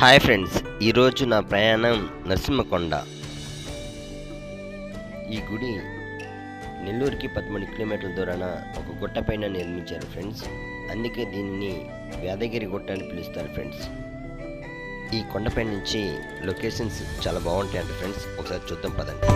Hi friends, ఈరోజు నా ప్రయాణం నరసింహకొండ. ఈ గుడి నెల్లూరుకి 13 కిలోమీటర్ల దూరాన ఒక గుట్టపైన నిర్మించారు ఫ్రెండ్స్. అందుకే దీనిని యాదగిరి గుట్ట అని పిలుస్తారు ఫ్రెండ్స్. ఈ కొండపై నుంచి లొకేషన్స్ చాలా బాగుంటాయండి ఫ్రెండ్స్. ఒకసారి చూద్దాం పదండి.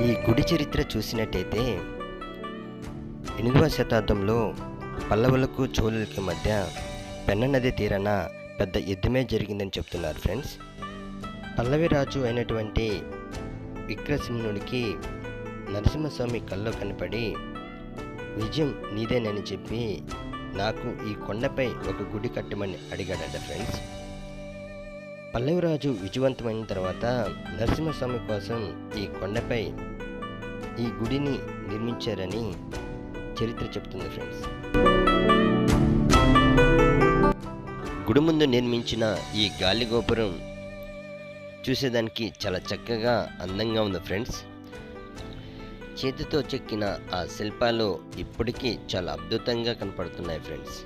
ఈ గుడి చరిత్ర చూసినట్టయితే 8వ శతాబ్దంలో పల్లవులకు చోళులకి మధ్య పెన్న నది తీరాన పెద్ద యుద్ధమే జరిగిందని చెప్తున్నారు ఫ్రెండ్స్. పల్లవి రాజు అయినటువంటి విక్రసింహుడికి నరసింహస్వామి కల్లో కనపడి విజయం నీదేనని చెప్పి నాకు ఈ కొండపై ఒక గుడి కట్టమని అడిగాడంట ఫ్రెండ్స్. పల్లవిరాజు విజయవంతమైన తర్వాత నరసింహస్వామి కోసం ఈ కొండపై ఈ గుడిని నిర్మించారని చరిత్ర చెప్తుంది ఫ్రెండ్స్. గుడి ముందు నిర్మించిన ఈ గాలి గోపురం చూసేదానికి చాలా చక్కగా అందంగా ఉంది ఫ్రెండ్స్. చేతితో చెక్కిన ఆ శిల్పాలు ఇప్పటికీ చాలా అద్భుతంగా కనపడుతున్నాయి ఫ్రెండ్స్.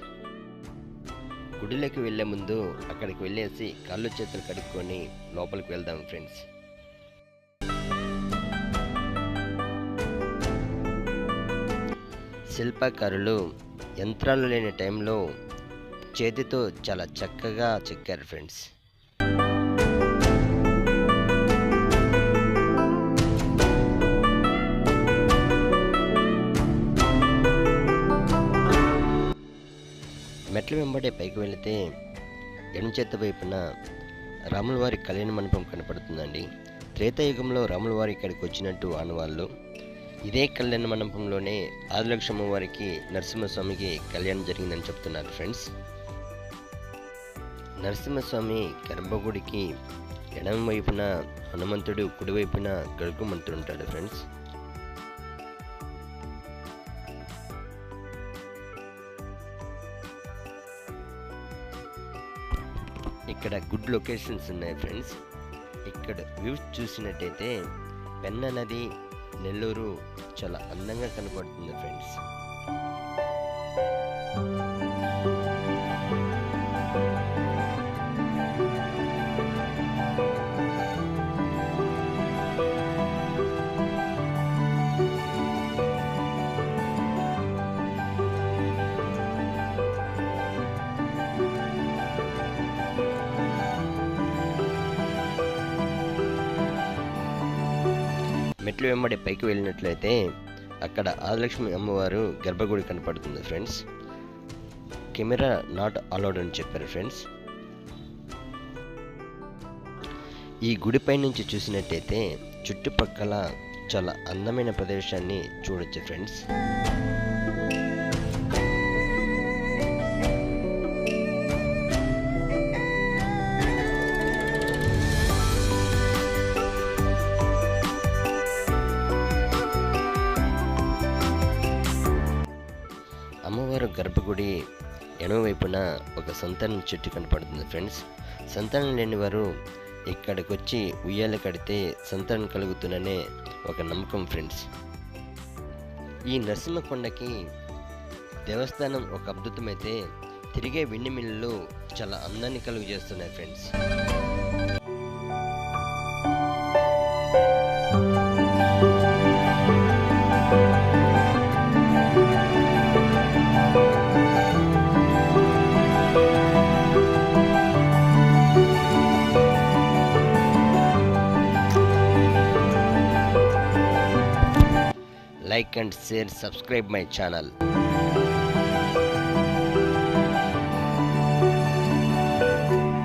గుడిలోకి వెళ్ళే ముందు అక్కడికి వెళ్ళేసి కాళ్ళు చేతులు కడుక్కొని లోపలికి వెళ్దాం ఫ్రెండ్స్. శిల్పకారులు యంత్రాలు లేని టైంలో చేతితో చాలా చక్కగా చెక్కారు ఫ్రెండ్స్. మెట్ల వెంబడే పైకి వెళితే ఎడమ చేతి వైపున రాములవారి కళ్యాణ మండపం కనపడుతుందండి. త్రేతాయుగంలో రాములవారి ఇక్కడికి వచ్చినట్టు ఆనవాళ్ళు. ఇదే కళ్యాణ మండపంలోనే ఆదిలక్ష్మ వారికి నరసింహస్వామికి కళ్యాణం జరిగిందని చెప్తున్నారు ఫ్రెండ్స్. నరసింహస్వామి గర్భగుడికి ఎడమ వైపున హనుమంతుడు, కుడివైపున గరుకుమంతుడు ఉంటాడు ఫ్రెండ్స్. ఇక్కడ గుడ్ లొకేషన్స్ ఉన్నాయి ఫ్రెండ్స్. ఇక్కడ వ్యూస్ చూసినట్టయితే పెన్న నది, నెల్లూరు చాలా అందంగా కనపడుతుంది ఫ్రెండ్స్. మెట్లు వెంబడి పైకి వెళ్ళినట్లయితే అక్కడ ఆదిలక్ష్మి అమ్మవారు గర్భగుడి కనపడుతుంది ఫ్రెండ్స్. కెమెరా నాట్ అలౌడ్ అని చెప్పారు ఫ్రెండ్స్. ఈ గుడిపై నుంచి చూసినట్టయితే చుట్టుపక్కల చాలా అందమైన ప్రదేశాన్ని చూడొచ్చు ఫ్రెండ్స్. అమ్మవారు గర్భగుడి ఎడమ వైపున ఒక సంతానం చెట్టు కనపడుతుంది ఫ్రెండ్స్. సంతానం లేని వారు ఇక్కడికి వచ్చి ఉయ్యాల కడితే సంతానం కలుగుతుందనే ఒక నమ్మకం ఫ్రెండ్స్. ఈ నరసింహకొండకి దేవస్థానం ఒక అద్భుతమైతే తిరిగే వెండి మిల్లులు చాలా అందాన్ని కలుగు చేస్తున్నాయి friends. Like and share, subscribe my channel.